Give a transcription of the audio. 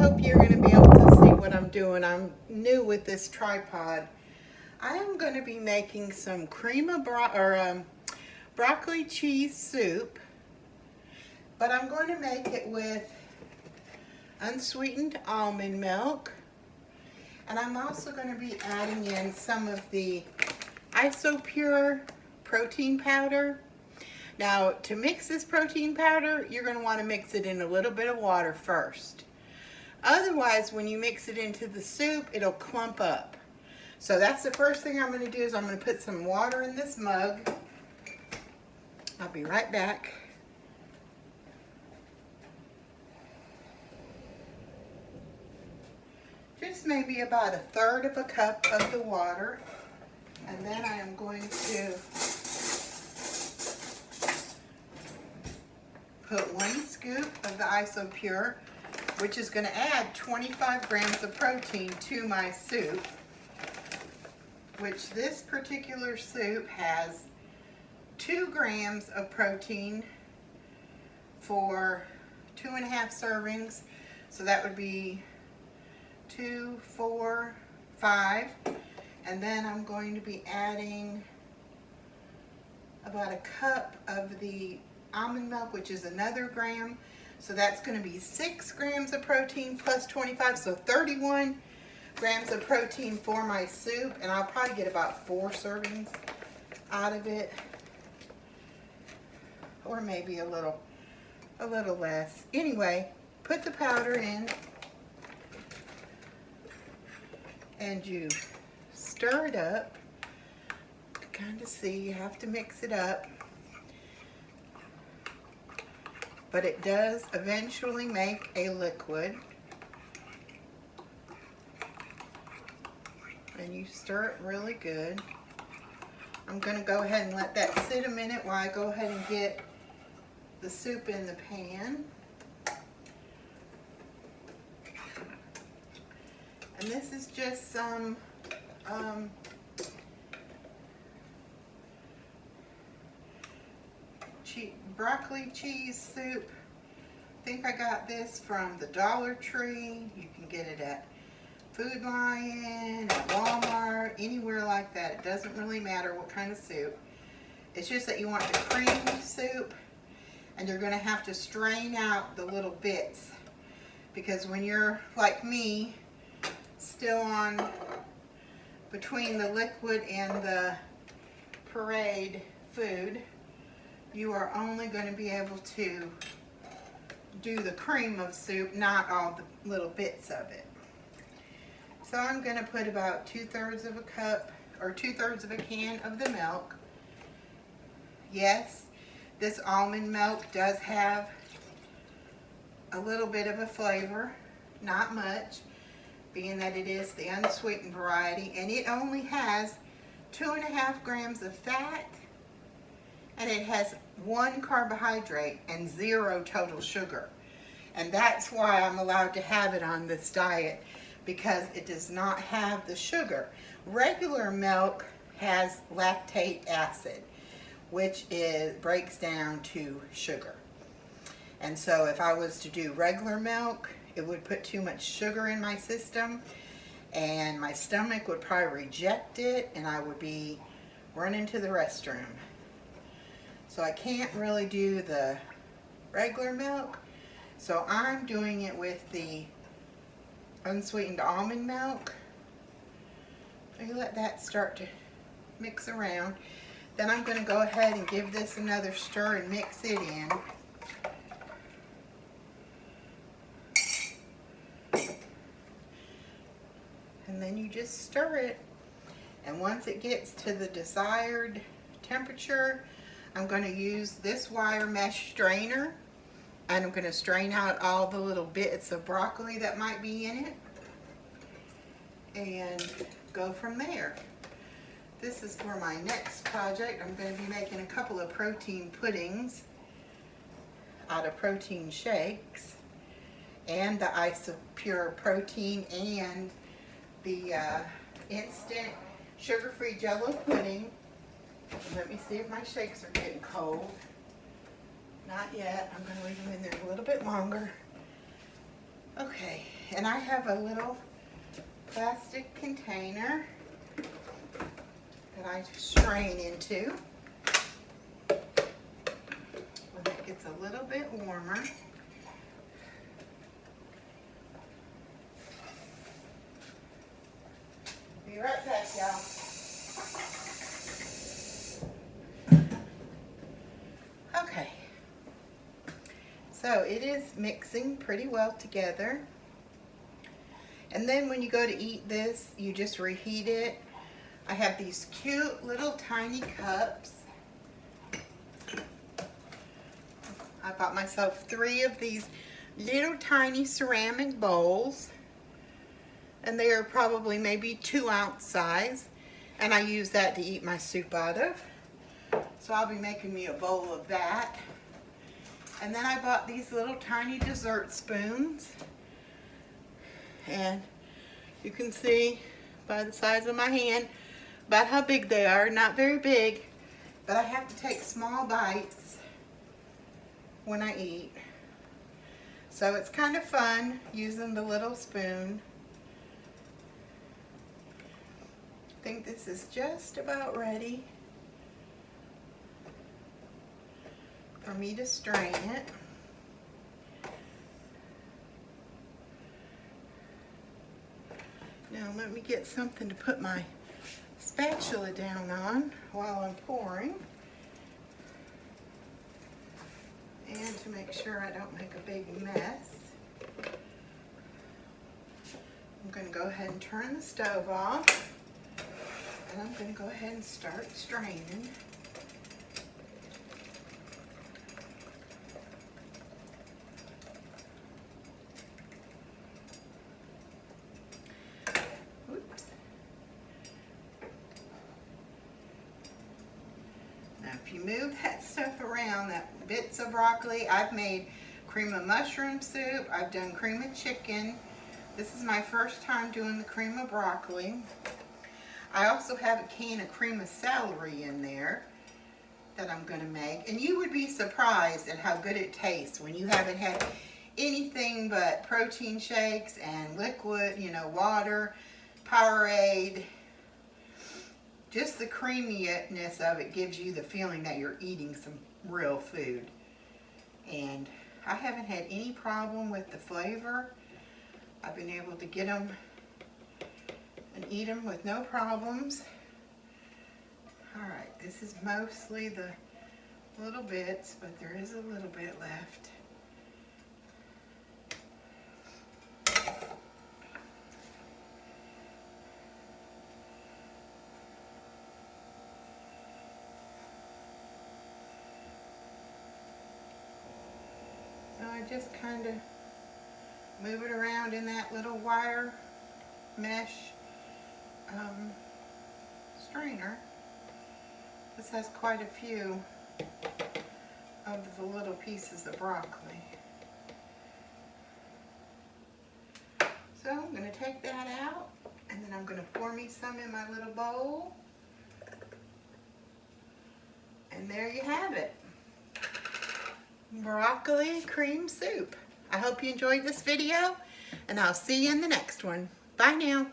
hope you're going to be able to see what I'm doing. I'm new with this tripod. I am going to be making some broccoli cheese soup, but I'm going to make it with unsweetened almond milk, and I'm also going to be adding in some of the Isopure protein powder. Now, to mix this protein powder, you're going to want to mix it in a little bit of water first. Otherwise, when you mix it into the soup, it'll clump up. So that's the first thing I'm going to do is I'm going to put some water in this mug. I'll be right back. Just maybe about 1/3 cup of the water. And then I am going to put 1 scoop of the Isopure, which is going to add 25 grams of protein to my soup, which this particular soup has 2 grams of protein for 2.5 servings. So that would be 2, 4, 5. And then I'm going to be adding about 1 cup of the almond milk, which is another gram. So that's going to be 6 grams of protein plus 25, so 31 grams of protein for my soup. And I'll probably get about 4 servings out of it, or maybe a little less. Anyway, put the powder in, and you stir it up. Kind of see, you have to mix it up. But it does eventually make a liquid. And you stir it really good. I'm going to go ahead and let that sit a minute while I go ahead and get the soup in the pan. And this is just some broccoli cheese soup. I think I got this from the Dollar Tree. You can get it at Food Lion, at Walmart, anywhere like that. It doesn't really matter what kind of soup. It's just that you want the creamy soup, and you're going to have to strain out the little bits, because when you're like me, still on between the liquid and the pureed food, you are only going to be able to do the cream of soup, not all the little bits of it. So I'm going to put about 2/3 of a cup, or 2/3 of a can of the milk. Yes, this almond milk does have a little bit of a flavor, not much, being that it is the unsweetened variety, and it only has 2.5 grams of fat, and it has 1 carbohydrate and 0 total sugar. And that's why I'm allowed to have it on this diet, because it does not have the sugar. Regular milk has lactate acid, which breaks down to sugar. And so if I was to do regular milk, it would put too much sugar in my system, and my stomach would probably reject it, and I would be running to the restroom. So I can't really do the regular milk. So I'm doing it with the unsweetened almond milk. So you let that start to mix around. Then I'm going to go ahead and give this another stir and mix it in. And then you just stir it. And once it gets to the desired temperature, I'm going to use this wire mesh strainer, and I'm going to strain out all the little bits of broccoli that might be in it, and go from there. This is for my next project. I'm going to be making a couple of protein puddings out of protein shakes, and the Isopure protein, and the instant sugar-free Jell-O pudding. Let me see if my shakes are getting cold. Not yet. I'm going to leave them in there a little bit longer. Okay, and I have a little plastic container that I strain into when it gets a little bit warmer. Be right back, y'all. Okay, so it is mixing pretty well together. And then when you go to eat this, you just reheat it. I have these cute little tiny cups. I bought myself 3 of these little tiny ceramic bowls. And they are probably maybe 2-ounce size. And I use that to eat my soup out of. So I'll be making me a bowl of that. And then I bought these little tiny dessert spoons. And you can see by the size of my hand about how big they are. Not very big, but I have to take small bites when I eat. So it's kind of fun using the little spoon. I think this is just about ready for me to strain it. Now let me get something to put my spatula down on while I'm pouring. And to make sure I don't make a big mess. I'm going to go ahead and turn the stove off. And I'm going to go ahead and start straining. If you move that stuff around, that bits of broccoli, I've made cream of mushroom soup, I've done cream of chicken. This is my first time doing the cream of broccoli. I also have a can of cream of celery in there that I'm going to make. And you would be surprised at how good it tastes when you haven't had anything but protein shakes and liquid, you know, water, Powerade. Just the creaminess of it gives you the feeling that you're eating some real food. And I haven't had any problem with the flavor. I've been able to get them and eat them with no problems. Alright, this is mostly the little bits, but there is a little bit left. So I just kind of move it around in that little wire mesh strainer. This has quite a few of the little pieces of broccoli. So I'm going to take that out, and then I'm going to pour me some in my little bowl. And there you have it. Broccoli cream soup. I hope you enjoyed this video, and I'll see you in the next one. Bye now.